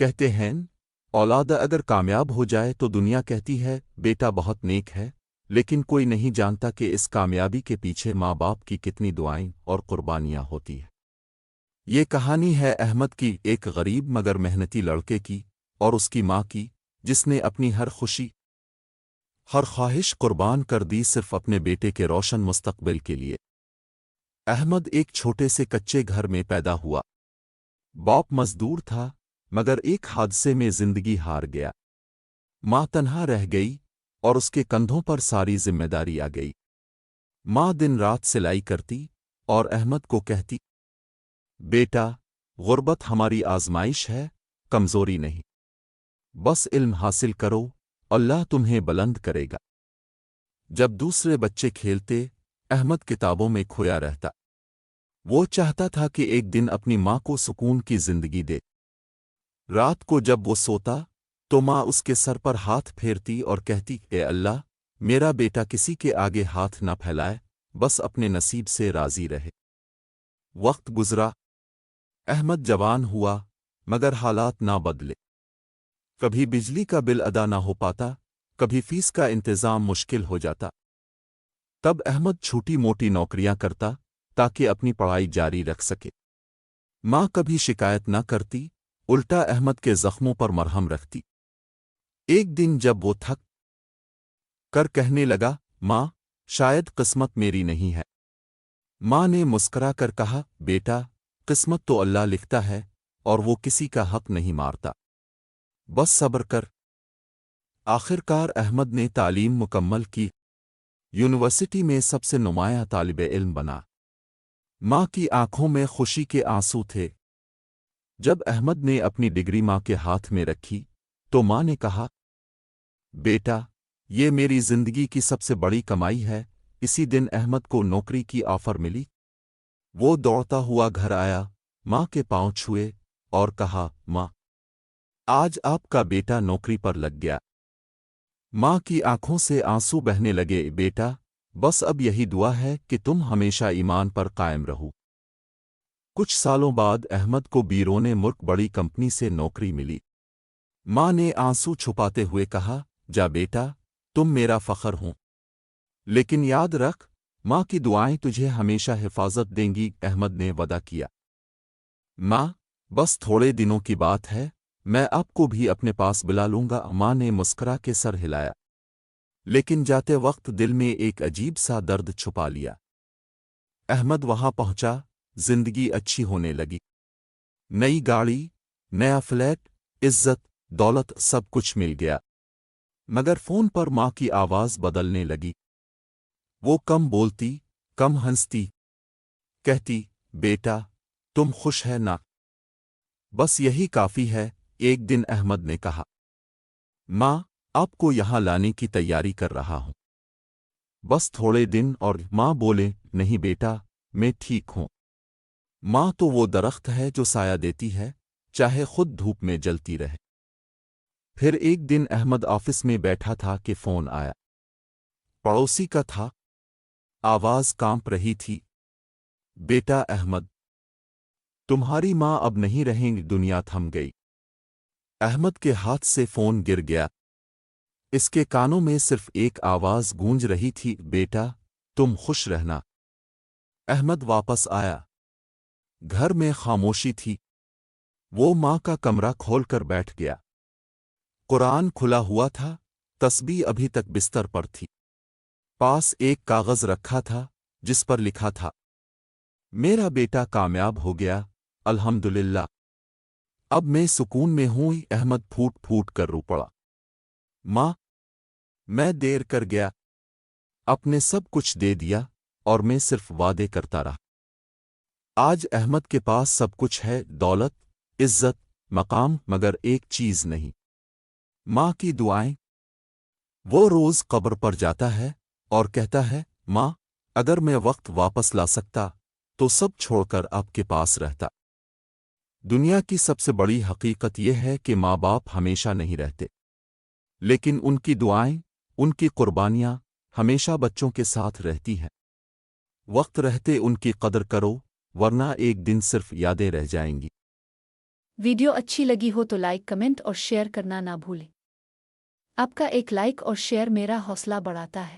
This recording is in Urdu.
کہتے ہیں اولاد اگر کامیاب ہو جائے تو دنیا کہتی ہے بیٹا بہت نیک ہے، لیکن کوئی نہیں جانتا کہ اس کامیابی کے پیچھے ماں باپ کی کتنی دعائیں اور قربانیاں ہوتی ہیں۔ یہ کہانی ہے احمد کی، ایک غریب مگر محنتی لڑکے کی، اور اس کی ماں کی، جس نے اپنی ہر خوشی، ہر خواہش قربان کر دی صرف اپنے بیٹے کے روشن مستقبل کے لیے۔ احمد ایک چھوٹے سے کچے گھر میں پیدا ہوا۔ باپ مزدور تھا، مگر ایک حادثے میں زندگی ہار گیا۔ ماں تنہا رہ گئی، اور اس کے کندھوں پر ساری ذمہ داری آ گئی۔ ماں دن رات سلائی کرتی، اور احمد کو کہتی، بیٹا، غربت ہماری آزمائش ہے، کمزوری نہیں۔ بس علم حاصل کرو، اللہ تمہیں بلند کرے گا۔ جب دوسرے بچے کھیلتے، احمد کتابوں میں کھویا رہتا۔ وہ چاہتا تھا کہ ایک دن اپنی ماں کو سکون کی زندگی دے۔ رات کو جب وہ سوتا تو ماں اس کے سر پر ہاتھ پھیرتی اور کہتی، اے اللہ، میرا بیٹا کسی کے آگے ہاتھ نہ پھیلائے، بس اپنے نصیب سے راضی رہے۔ وقت گزرا، احمد جوان ہوا، مگر حالات نہ بدلے۔ کبھی بجلی کا بل ادا نہ ہو پاتا، کبھی فیس کا انتظام مشکل ہو جاتا۔ تب احمد چھوٹی موٹی نوکریاں کرتا تاکہ اپنی پڑھائی جاری رکھ سکے۔ ماں کبھی شکایت نہ کرتی، الٹا احمد کے زخموں پر مرہم رکھتی۔ ایک دن جب وہ تھک کر کہنے لگا، ماں، شاید قسمت میری نہیں ہے، ماں نے مسکرا کر کہا، بیٹا، قسمت تو اللہ لکھتا ہے، اور وہ کسی کا حق نہیں مارتا، بس صبر کر۔ آخر کار احمد نے تعلیم مکمل کی، یونیورسٹی میں سب سے نمایاں طالب علم بنا۔ ماں کی آنکھوں میں خوشی کے آنسو تھے۔ جب احمد نے اپنی ڈگری ماں کے ہاتھ میں رکھی تو ماں نے کہا، بیٹا، یہ میری زندگی کی سب سے بڑی کمائی ہے۔ اسی دن احمد کو نوکری کی آفر ملی۔ وہ دوڑتا ہوا گھر آیا، ماں کے پاؤں چھوئے اور کہا، ماں، آج آپ کا بیٹا نوکری پر لگ گیا۔ ماں کی آنکھوں سے آنسو بہنے لگے، بیٹا، بس اب یہی دعا ہے کہ تم ہمیشہ ایمان پر قائم رہو۔ کچھ سالوں بعد احمد کو بیرون ملک بڑی کمپنی سے نوکری ملی۔ ماں نے آنسو چھپاتے ہوئے کہا، جا بیٹا، تم میرا فخر ہو، لیکن یاد رکھ، ماں کی دعائیں تجھے ہمیشہ حفاظت دیں گی۔ احمد نے وعدہ کیا، ماں، بس تھوڑے دنوں کی بات ہے، میں آپ کو بھی اپنے پاس بلا لوں گا۔ ماں نے مسکرا کے سر ہلایا، لیکن جاتے وقت دل میں ایک عجیب سا درد چھپا لیا۔ احمد وہاں پہنچا، زندگی اچھی ہونے لگی، نئی گاڑی، نیا فلیٹ، عزت، دولت، سب کچھ مل گیا، مگر فون پر ماں کی آواز بدلنے لگی۔ وہ کم بولتی، کم ہنستی، کہتی، بیٹا، تم خوش ہے نا؟ بس یہی کافی ہے۔ ایک دن احمد نے کہا، ماں، آپ کو یہاں لانے کی تیاری کر رہا ہوں، بس تھوڑے دن اور۔ ماں بولے، نہیں بیٹا، میں ٹھیک ہوں۔ ماں تو وہ درخت ہے جو سایہ دیتی ہے، چاہے خود دھوپ میں جلتی رہے۔ پھر ایک دن احمد آفس میں بیٹھا تھا کہ فون آیا۔ پڑوسی کا تھا، آواز کانپ رہی تھی، بیٹا احمد، تمہاری ماں اب نہیں رہیں گی، دنیا تھم گئی۔ احمد کے ہاتھ سے فون گر گیا۔ اس کے کانوں میں صرف ایک آواز گونج رہی تھی، بیٹا، تم خوش رہنا۔ احمد واپس آیا، گھر میں خاموشی تھی۔ وہ ماں کا کمرہ کھول کر بیٹھ گیا۔ قرآن کھلا ہوا تھا، تسبیح ابھی تک بستر پر تھی۔ پاس ایک کاغذ رکھا تھا جس پر لکھا تھا، میرا بیٹا کامیاب ہو گیا، الحمدللہ، اب میں سکون میں ہوں۔ احمد پھوٹ پھوٹ کر رو پڑا، ماں، میں دیر کر گیا، اپنے سب کچھ دے دیا، اور میں صرف وعدے کرتا رہا۔ آج احمد کے پاس سب کچھ ہے، دولت، عزت، مقام، مگر ایک چیز نہیں، ماں کی دعائیں۔ وہ روز قبر پر جاتا ہے اور کہتا ہے، ماں، اگر میں وقت واپس لا سکتا تو سب چھوڑ کر آپ کے پاس رہتا۔ دنیا کی سب سے بڑی حقیقت یہ ہے کہ ماں باپ ہمیشہ نہیں رہتے، لیکن ان کی دعائیں، ان کی قربانیاں ہمیشہ بچوں کے ساتھ رہتی ہیں۔ وقت رہتے ان کی قدر کرو، ورنہ ایک دن صرف یادیں رہ جائیں گی۔ ویڈیو اچھی لگی ہو تو لائک کمنٹ اور شیئر کرنا نہ بھولیں۔ آپ کا ایک لائک اور شیئر میرا حوصلہ بڑھاتا ہے۔